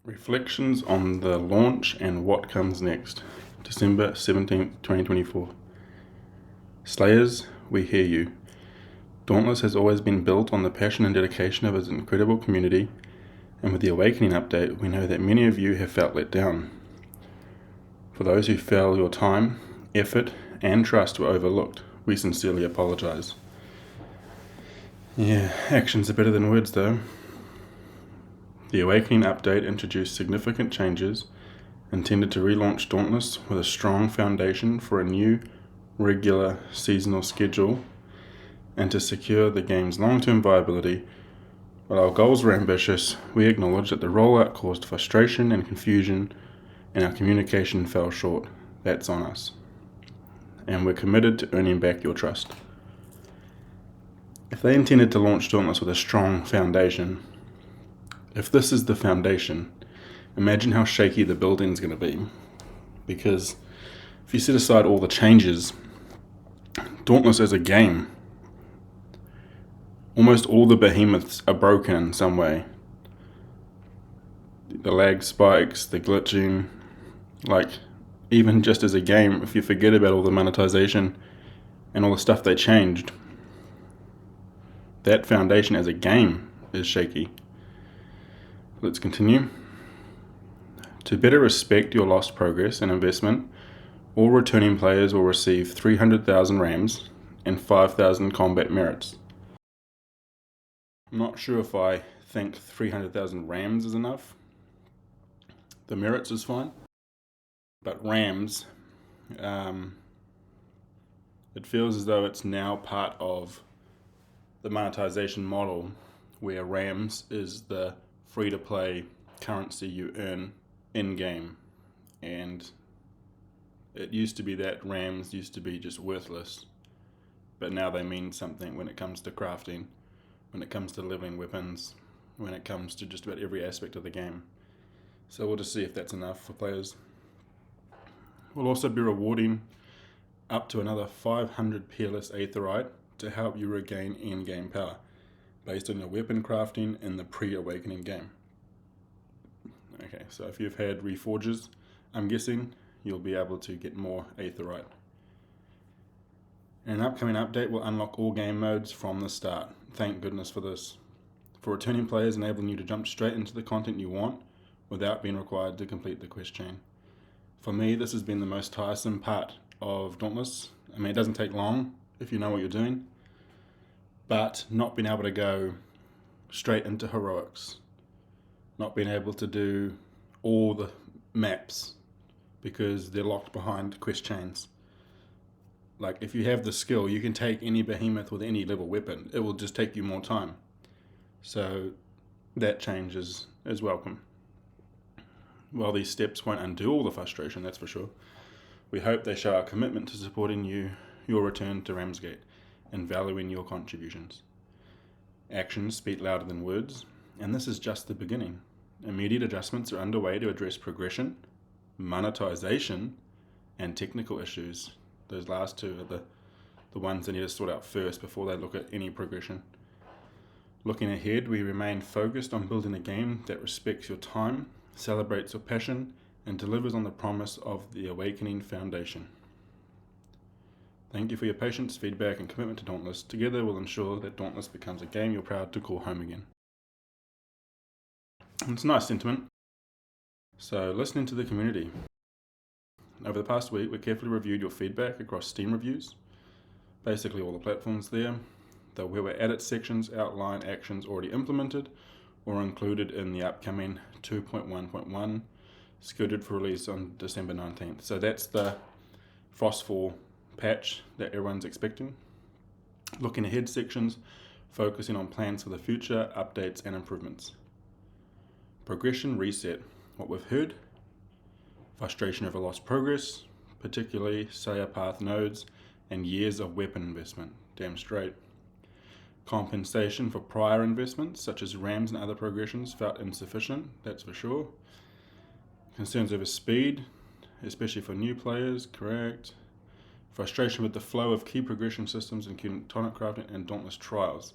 Reflections on the launch and what comes next. December 17th, 2024. Slayers, we hear you. Dauntless has always been built on the passion and dedication of its incredible community, and with the Awakening update, we know that many of you have felt let down. For those who felt your time, effort, and trust were overlooked, we sincerely apologize. Yeah, actions are better than words though. The Awakening update introduced significant changes intended to relaunch Dauntless with a strong foundation for a new, regular seasonal schedule and to secure the game's long-term viability. While our goals were ambitious, we acknowledge that the rollout caused frustration and confusion and our communication fell short. That's on us. And we're committed to earning back your trust. If they intended to launch Dauntless with a strong foundation, if this is the foundation, imagine how shaky the building's going to be. Because if you set aside all the changes, Dauntless as a game, almost all the behemoths are broken in some way. The lag spikes, the glitching, even just as a game, if you forget about all the monetization and all the stuff they changed, that foundation as a game is shaky. Let's continue. To better respect your lost progress and investment, all returning players will receive 300,000 rams and 5,000 combat merits. I'm not sure if I think 300,000 rams is enough. The merits is fine, but rams, it feels as though it's now part of the monetization model where rams is the free-to-play currency you earn in-game, and it used to be that rams used to be just worthless, but now they mean something when it comes to crafting, when it comes to leveling weapons, when it comes to just about every aspect of the game. So we'll just see if that's enough for players. We'll also be rewarding up to another 500 peerless aetherite to help you regain in-game power based on your weapon crafting in the pre-awakening game. Okay, so if you've had reforges, I'm guessing you'll be able to get more aetherite. An upcoming update will unlock all game modes from the start. Thank goodness for this. For returning players, enabling you to jump straight into the content you want without being required to complete the quest chain. For me, this has been the most tiresome part of Dauntless. I mean, it doesn't take long if you know what you're doing, but not being able to go straight into heroics, not being able to do all the maps because they're locked behind quest chains. Like, if you have the skill, you can take any behemoth with any level weapon. It will just take you more time. So that change is welcome. While these steps won't undo all the frustration, that's for sure, we hope they show our commitment to supporting your return to Ramsgate, and valuing your contributions. Actions speak louder than words, and this is just the beginning. Immediate adjustments are underway to address progression, monetization, and technical issues. Those last two are the ones they need to sort out first before they look at any progression. Looking ahead, we remain focused on building a game that respects your time, celebrates your passion, and delivers on the promise of the Awakening Foundation. Thank you for your patience, feedback, and commitment to Dauntless. Together we'll ensure that Dauntless becomes a game you're proud to call home again. It's a nice sentiment. So, listening to the community. Over the past week, we carefully reviewed your feedback across Steam reviews, basically all the platforms there. Where were edit sections outline actions already implemented or included in the upcoming 2.1.1, scheduled for release on December 19th. So that's the Frostfall patch that everyone's expecting. Looking ahead sections, focusing on plans for the future, updates and improvements. Progression reset. What we've heard, frustration over lost progress, particularly Slayer path nodes and years of weapon investment. Damn straight. Compensation for prior investments, such as rams and other progressions, felt insufficient, that's for sure. Concerns over speed, especially for new players, correct. Frustration with the flow of key progression systems, including tonic crafting and Dauntless trials.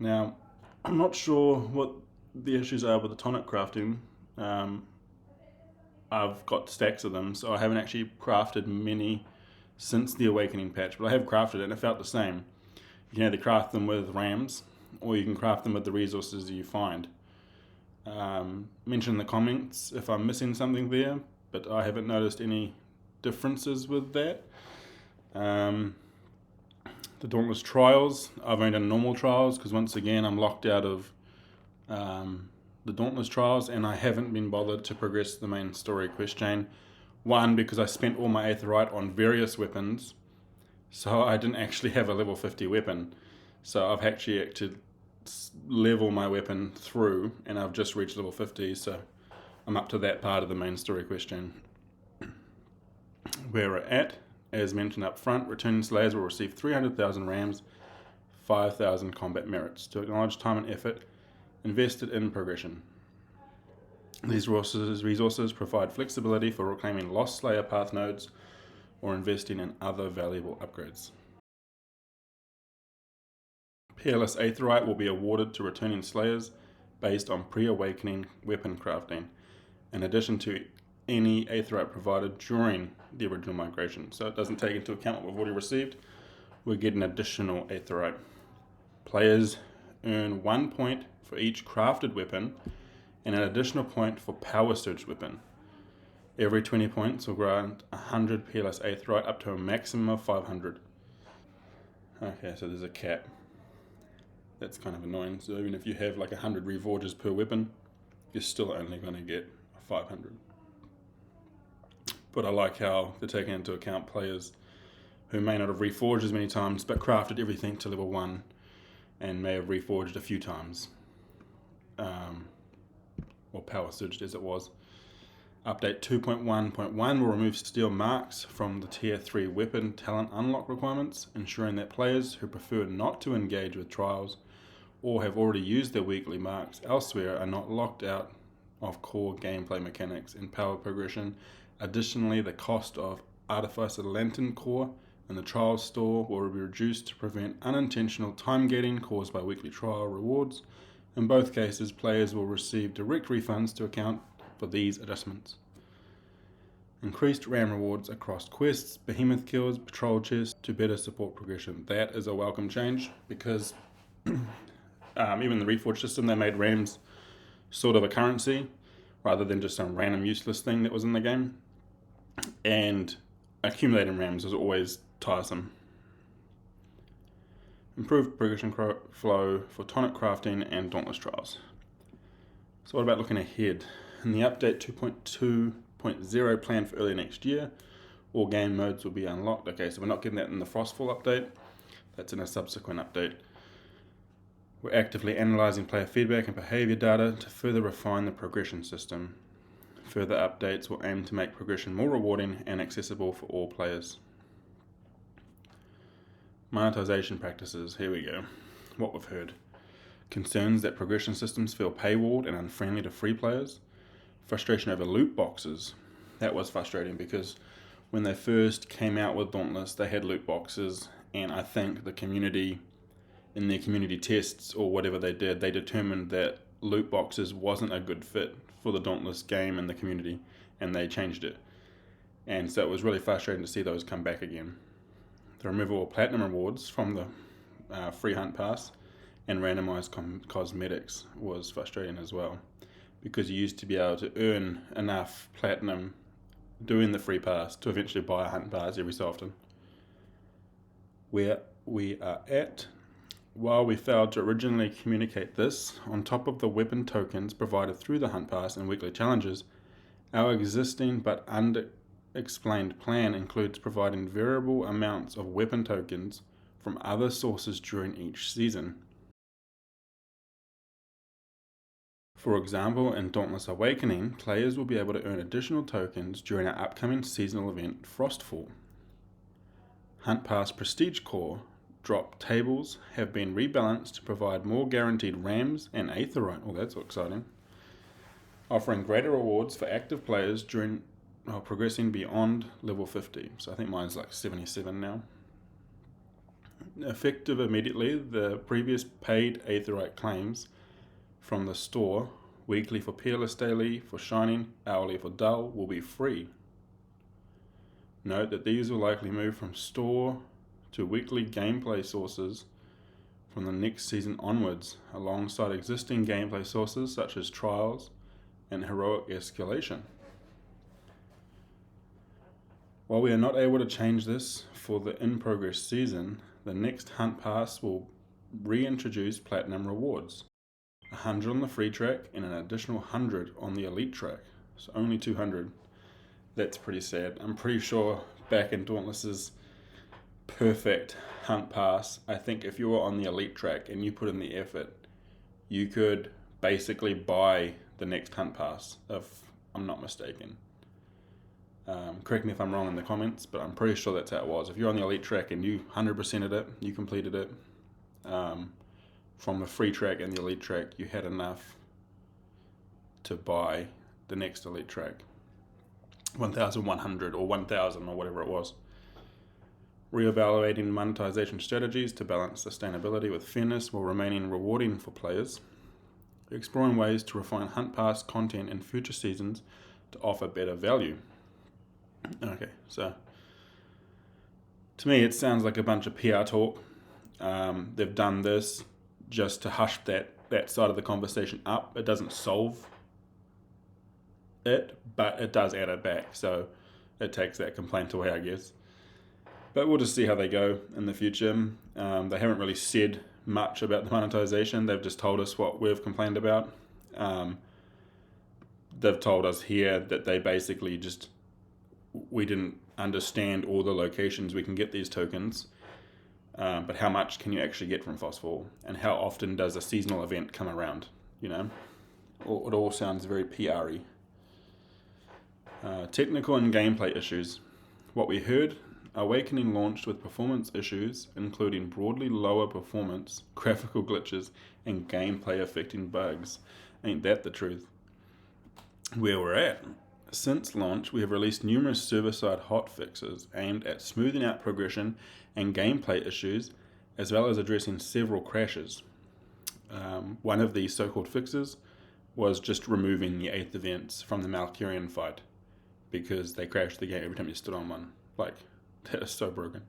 Now, I'm not sure what the issues are with the tonic crafting, I've got stacks of them, so I haven't actually crafted many since the Awakening patch, but I have crafted it and it felt the same. You can either craft them with rams, or you can craft them with the resources you find. Mention in the comments if I'm missing something there, but I haven't noticed any differences with that. The Dauntless trials, I've only done normal trials because once again I'm locked out of the Dauntless trials, and I haven't been bothered to progress the main story quest chain. One, because I spent all my Aetheryte on various weapons, so I didn't actually have a level 50 weapon. So I've actually had to level my weapon through, and I've just reached level 50, so I'm up to that part of the main story quest chain. Where we're at, as mentioned up front, returning Slayers will receive 300,000 rams, 5,000 combat merits to acknowledge time and effort invested in progression. These resources provide flexibility for reclaiming lost Slayer path nodes or investing in other valuable upgrades. Peerless Aetheryte will be awarded to returning Slayers based on pre-awakening weapon crafting, in addition to any Aetheryte provided during the original migration. So it doesn't take into account what we've already received. We get an additional Aetheryte. Players earn 1 point for each crafted weapon and an additional point for power surge weapon. Every 20 points will grant 100 Peerless Aetheryte up to a maximum of 500. Okay, so there's a cap. That's kind of annoying. So even if you have like 100 reforges per weapon, you're still only going to get 500. But I like how they're taking into account players who may not have reforged as many times, but crafted everything to level 1 and may have reforged a few times. Or power surged as it was. Update 2.1.1 will remove steel marks from the tier 3 weapon talent unlock requirements, ensuring that players who prefer not to engage with trials or have already used their weekly marks elsewhere are not locked out of core gameplay mechanics and power progression. Additionally, the cost of Artificer Lantern Core in the trial store will be reduced to prevent unintentional time gating caused by weekly trial rewards. In both cases, players will receive direct refunds to account for these adjustments. Increased RAM rewards across quests, behemoth kills, patrol chests to better support progression. That is a welcome change because even the Reforge system, they made rams sort of a currency rather than just some random useless thing that was in the game. And accumulating rams is always tiresome. Improved progression flow for tonic crafting and Dauntless trials. So what about looking ahead? In the update 2.2.0 planned for early next year, all game modes will be unlocked. Okay, so we're not getting that in the Frostfall update. That's in a subsequent update. We're actively analysing player feedback and behaviour data to further refine the progression system. Further updates will aim to make progression more rewarding and accessible for all players. Monetization practices, here we go. What we've heard. Concerns that progression systems feel paywalled and unfriendly to free players. Frustration over loot boxes. That was frustrating because when they first came out with Dauntless, they had loot boxes, and I think the community, in their community tests or whatever they did, they determined that loot boxes wasn't a good fit for the Dauntless game and the community, and they changed it. And so it was really frustrating to see those come back again. The removal of platinum rewards from the free hunt pass and randomized cosmetics was frustrating as well, because you used to be able to earn enough platinum doing the free pass to eventually buy a hunt pass every so often. Where we are at, while we failed to originally communicate this, on top of the weapon tokens provided through the hunt pass and weekly challenges, our existing but unexplained plan includes providing variable amounts of weapon tokens from other sources during each season. For example, in Dauntless Awakening, players will be able to earn additional tokens during our upcoming seasonal event, Frostfall. Hunt Pass Prestige Core drop tables have been rebalanced to provide more guaranteed rams and Aetheryte. Oh, that's exciting. Offering greater rewards for active players during progressing beyond level 50. So I think mine's like 77 now. Effective immediately, the previous paid Aetheryte claims from the store weekly for peerless, daily for shining, hourly for dull, will be free. Note that these will likely move from store to weekly gameplay sources from the next season onwards, alongside existing gameplay sources such as trials and heroic escalation. While we are not able to change this for the in-progress season, the next Hunt Pass will reintroduce Platinum rewards. 100 on the free track and an additional 100 on the elite track. So only 200. That's pretty sad. I'm pretty sure back in Dauntless's perfect Hunt Pass, I think if you were on the elite track and you put in the effort, you could basically buy the next Hunt Pass, if I'm not mistaken. Correct me if I'm wrong in the comments, but I'm pretty sure that's how it was. If you're on the elite track and you 100%ed it, you completed it, from the free track and the elite track, you had enough to buy the next elite track. 1,100 or 1,000 or whatever it was. Reevaluating monetization strategies to balance sustainability with fairness while remaining rewarding for players. Exploring ways to refine Hunt Pass content in future seasons to offer better value. Okay, so to me it sounds like a bunch of PR talk. They've done this just to hush that side of the conversation up. It doesn't solve it, but it does add it back, so it takes that complaint away, I guess. But we'll just see how they go in the future. They haven't really said much about the monetization. They've just told us what we've complained about. They've told us here that they basically just, we didn't understand all the locations we can get these tokens, but how much can you actually get from Phosphor, and how often does a seasonal event come around? You know, it all sounds very PR-y. Technical and gameplay issues. What we heard, Awakening launched with performance issues, including broadly lower performance, graphical glitches, and gameplay affecting bugs. Ain't that the truth? Where we're at. Since launch, we have released numerous server-side hotfixes aimed at smoothing out progression and gameplay issues, as well as addressing several crashes. One of these so-called fixes was just removing the 8th events from the Malkurian fight, because they crashed the game every time you stood on one. Like, that is so broken.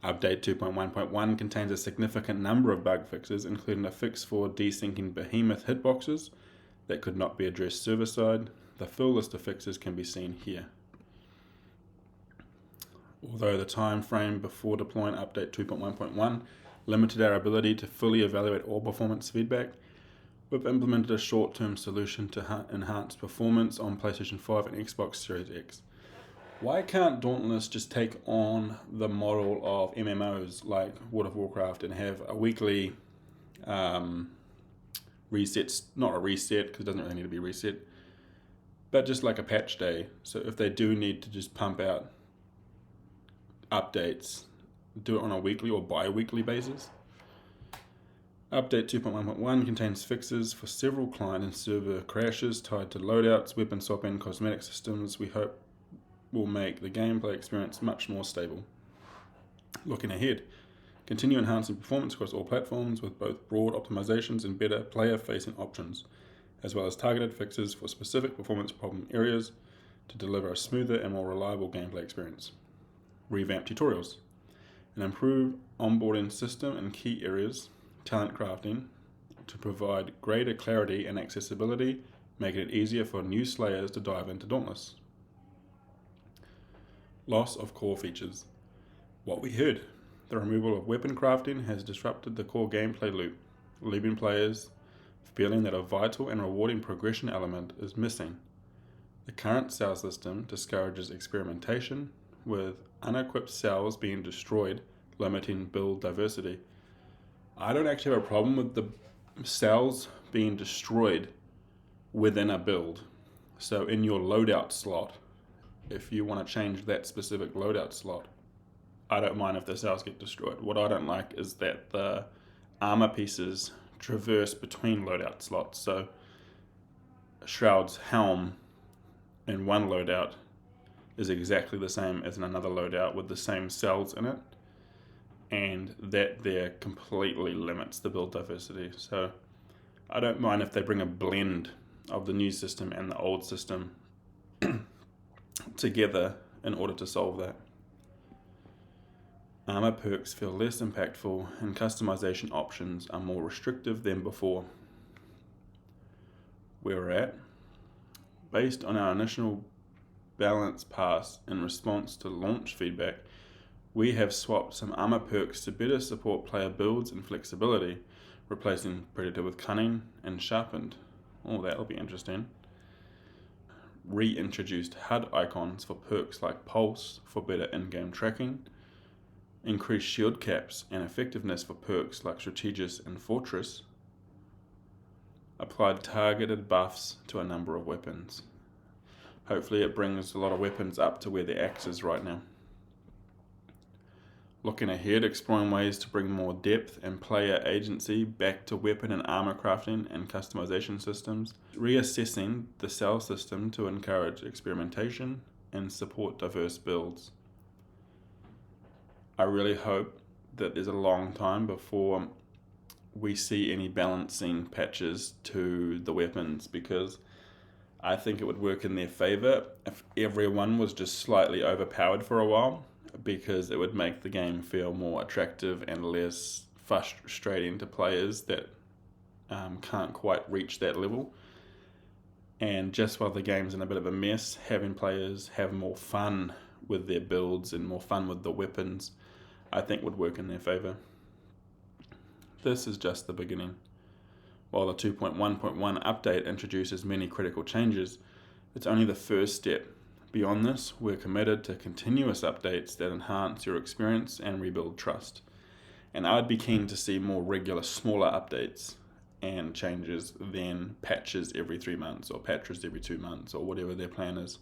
Update 2.1.1 contains a significant number of bug fixes, including a fix for desyncing behemoth hitboxes that could not be addressed server-side. The full list of fixes can be seen here. Although the time frame before deploying update 2.1.1 limited our ability to fully evaluate all performance feedback, we've implemented a short-term solution to enhance performance on PlayStation 5 and Xbox Series X. Why can't Dauntless just take on the model of MMOs like World of Warcraft and have a weekly resets, not a reset because it doesn't really need to be reset, but just like a patch day. So if they do need to just pump out updates, do it on a weekly or bi-weekly basis. Update 2.1.1 contains fixes for several client and server crashes tied to loadouts, weapon swap, and cosmetic systems we hope will make the gameplay experience much more stable. Looking ahead, continue enhancing performance across all platforms with both broad optimizations and better player-facing options, as well as targeted fixes for specific performance problem areas to deliver a smoother and more reliable gameplay experience. Revamp tutorials. An improved onboarding system in key areas, talent crafting, to provide greater clarity and accessibility, making it easier for new slayers to dive into Dauntless. Loss of core features. What we heard. The removal of weapon crafting has disrupted the core gameplay loop, leaving players feeling that a vital and rewarding progression element is missing. The current cell system discourages experimentation, with unequipped cells being destroyed, limiting build diversity. I don't actually have a problem with the cells being destroyed within a build. So in your loadout slot, if you want to change that specific loadout slot, I don't mind if the cells get destroyed. What I don't like is that the armor pieces traverse between loadout slots. So Shroud's helm in one loadout is exactly the same as in another loadout with the same cells in it, and that there completely limits the build diversity. So I don't mind if they bring a blend of the new system and the old system together in order to solve that. Armor perks feel less impactful and customization options are more restrictive than before. Where we're at, based on our initial balance pass in response to launch feedback, we have swapped some armor perks to better support player builds and flexibility, replacing Predator with Cunning and Sharpened. Oh, that'll be interesting. Reintroduced HUD icons for perks like Pulse for better in-game tracking, increased shield caps and effectiveness for perks like Strategist and Fortress, applied targeted buffs to a number of weapons. Hopefully it brings a lot of weapons up to where the axe is right now. Looking ahead, exploring ways to bring more depth and player agency back to weapon and armor crafting and customization systems. Reassessing the cell system to encourage experimentation and support diverse builds. I really hope that there's a long time before we see any balancing patches to the weapons, because I think it would work in their favor if everyone was just slightly overpowered for a while, because it would make the game feel more attractive and less frustrating to players that can't quite reach that level. And just while the game's in a bit of a mess, having players have more fun with their builds and more fun with the weapons, I think would work in their favor. This is just the beginning. While the 2.1.1 update introduces many critical changes, it's only the first step. Beyond this, we're committed to continuous updates that enhance your experience and rebuild trust. And I'd be keen to see more regular, smaller updates and changes than patches every 3 months or patches every 2 months or whatever their plan is.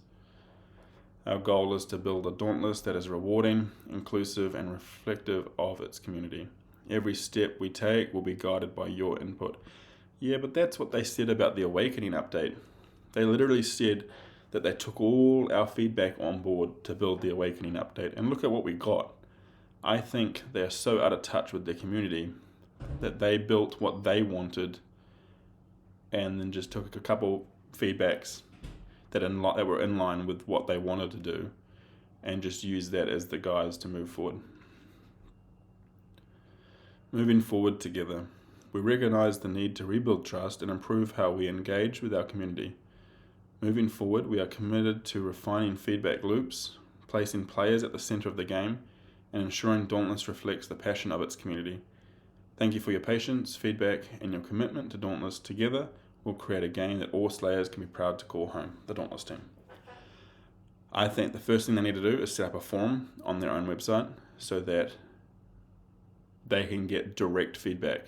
Our goal is to build a Dauntless that is rewarding, inclusive, and reflective of its community. Every step we take will be guided by your input. Yeah, but that's what they said about the Awakening update. They literally said that they took all our feedback on board to build the Awakening update, and look at what we got. I think they're so out of touch with their community that they built what they wanted and then just took a couple feedbacks that were in line with what they wanted to do and just used that as the guise to move forward. Moving forward together, we recognize the need to rebuild trust and improve how we engage with our community. Moving forward, we are committed to refining feedback loops, placing players at the center of the game, and ensuring Dauntless reflects the passion of its community. Thank you for your patience, feedback, and your commitment to Dauntless. Together, we'll create a game that all Slayers can be proud to call home, the Dauntless team. I think the first thing they need to do is set up a forum on their own website so that they can get direct feedback,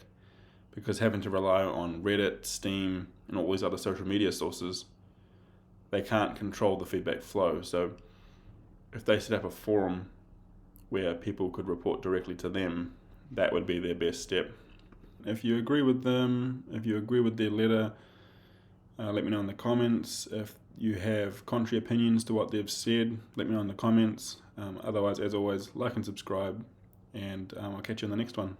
because having to rely on Reddit, Steam, and all these other social media sources, they can't control the feedback flow. So if they set up a forum where people could report directly to them, that would be their best step. If you agree with them, if you agree with their letter, let me know in the comments. If you have contrary opinions to what they've said, let me know in the comments. Otherwise, as always, like and subscribe, and I'll catch you in the next one.